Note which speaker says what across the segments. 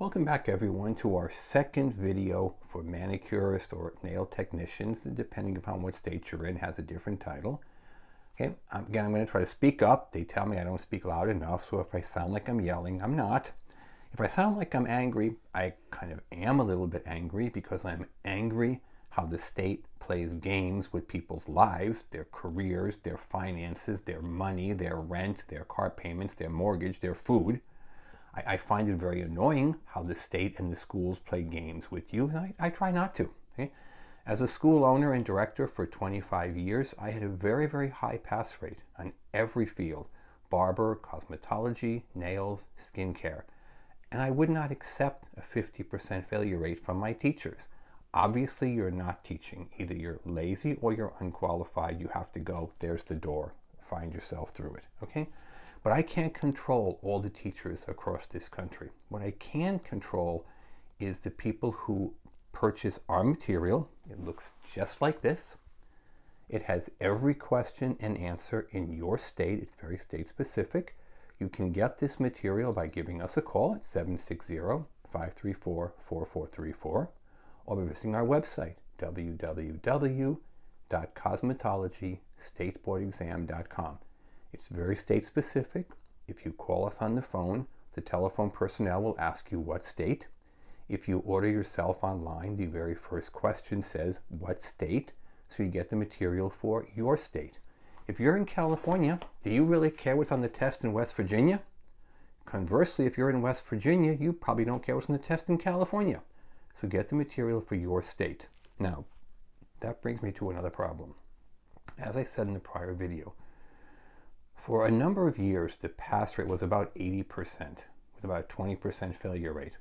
Speaker 1: Welcome back everyone to our second video for manicurists or nail technicians, depending upon what state you're in, has a different title. Okay, again, I'm going to try to speak up. They tell me I don't speak loud enough, so if I sound like I'm yelling, I'm not. If I sound like I'm angry, I kind of am a little bit angry because I'm angry how the state plays games with people's lives, their careers, their finances, their money, their rent, their car payments, their mortgage, their food. I find it very annoying how the state and the schools play games with you, and I try not to. Okay? As a school owner and director for 25 years, I had a very, very high pass rate on every field: barber, cosmetology, nails, skincare. And I would not accept a 50% failure rate from my teachers. Obviously, you're not teaching. Either you're lazy or you're unqualified. You have to go, there's the door, find yourself through it. Okay? But I can't control all the teachers across this country. What I can control is the people who purchase our material. It looks just like this. It has every question and answer in your state. It's very state specific. You can get this material by giving us a call at 760-534-4434 or by visiting our website, www.cosmetologystateboardexam.com. It's very state specific. If you call us on the phone, the telephone personnel will ask you what state. If you order yourself online, the very first question says what state, so you get the material for your state. If you're in California, do you really care what's on the test in West Virginia? Conversely, if you're in West Virginia, you probably don't care what's on the test in California. So get the material for your state. Now, that brings me to another problem. As I said in the prior video, for a number of years, the pass rate was about 80%, with about a 20% failure rate.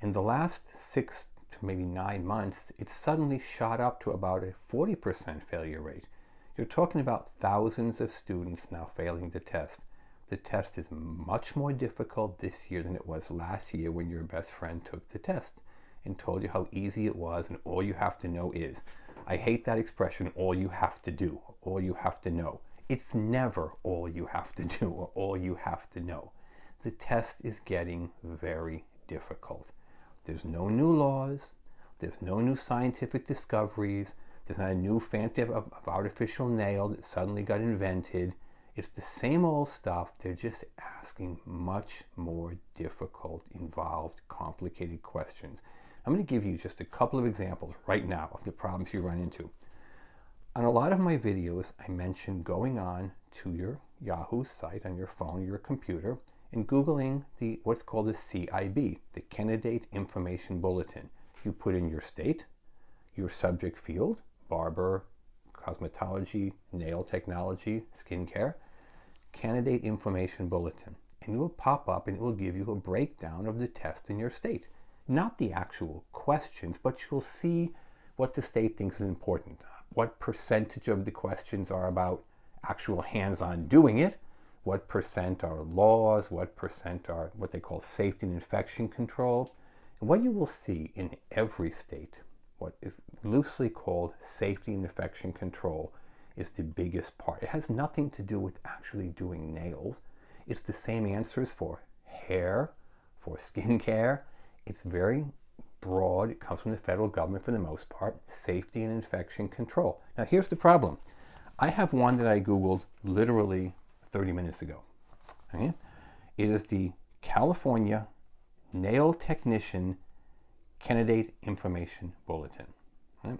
Speaker 1: In the last 6 to maybe 9 months, it suddenly shot up to about a 40% failure rate. You're talking about thousands of students now failing the test. The test is much more difficult this year than it was last year when your best friend took the test and told you how easy it was and all you have to know is. I hate that expression, all you have to do, all you have to know. It's never all you have to do or all you have to know. The test is getting very difficult. There's no new laws. There's no new scientific discoveries. There's not a new fancy of artificial nail that suddenly got invented. It's the same old stuff. They're just asking much more difficult, involved, complicated questions. I'm going to give you just a couple of examples right now of the problems you run into. On a lot of my videos, I mention going on to your Yahoo site on your phone or your computer and Googling what's called the CIB, the Candidate Information Bulletin. You put in your state, your subject field, barber, cosmetology, nail technology, skincare, Candidate Information Bulletin. And it will pop up and it will give you a breakdown of the test in your state. Not the actual questions, but you'll see what the state thinks is important. What percentage of the questions are about actual hands-on doing it, what percent are laws, what percent are what they call safety and infection control. And what you will see in every state, what is loosely called safety and infection control, is the biggest part. It has nothing to do with actually doing nails. It's the same answers for hair, for skincare. It's very broad. It comes from the federal government for the most part. Safety and infection control. Now here's the problem. I have one that I Googled literally 30 minutes ago. Okay? It is the California Nail Technician Candidate Information Bulletin. Okay?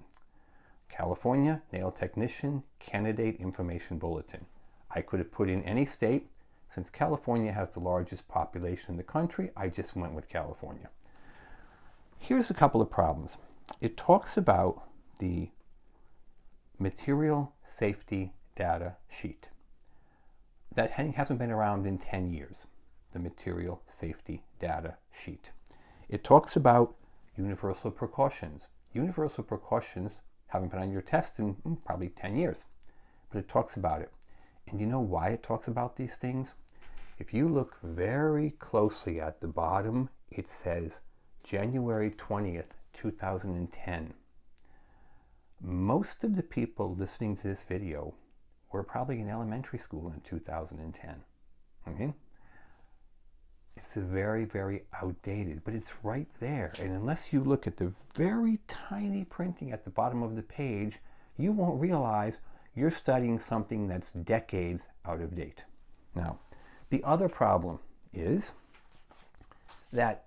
Speaker 1: California Nail Technician Candidate Information Bulletin. I could have put in any state. Since California has the largest population in the country, I just went with California. Here's a couple of problems. It talks about the material safety data sheet. That hasn't been around in 10 years, the material safety data sheet. It talks about universal precautions. Universal precautions haven't been on your test in probably 10 years, but it talks about it. And you know why it talks about these things? If you look very closely at the bottom, it says January 20th, 2010. Most of the people listening to this video were probably in elementary school in 2010. Okay? it's very, very outdated, but it's right there. And unless you look at the very tiny printing at the bottom of the page, you won't realize you're studying something that's decades out of date. Now, the other problem is that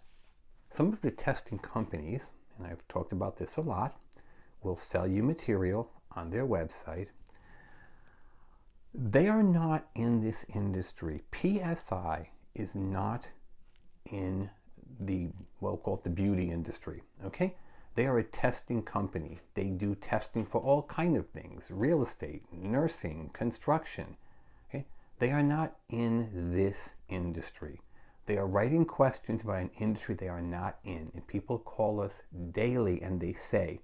Speaker 1: some of the testing companies, and I've talked about this a lot, will sell you material on their website. They are not in this industry. PSI is not in the, we'll call it the beauty industry, okay? They are a testing company. They do testing for all kinds of things, real estate, nursing, construction, okay? They are not in this industry. They are writing questions about an industry they are not in. And people call us daily and they say,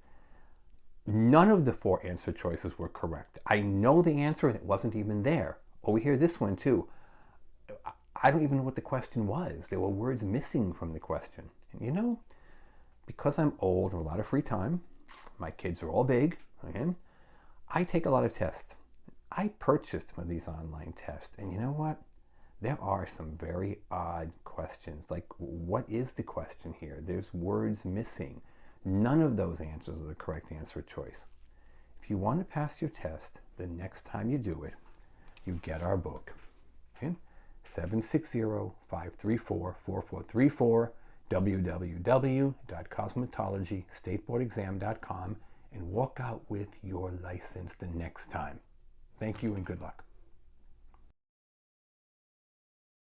Speaker 1: none of the 4 answer choices were correct. I know the answer and it wasn't even there. Or we hear this one too. I don't even know what the question was. There were words missing from the question. And you know, because I'm old and a lot of free time, my kids are all big, okay? I take a lot of tests. I purchased some of these online tests. And you know what? There are some very odd questions. Like, what is the question here? There's words missing. None of those answers are the correct answer choice. If you want to pass your test, the next time you do it, you get our book. Okay? 760-534-4434, www.cosmetologystateboardexam.com, and walk out with your license the next time. Thank you and good luck.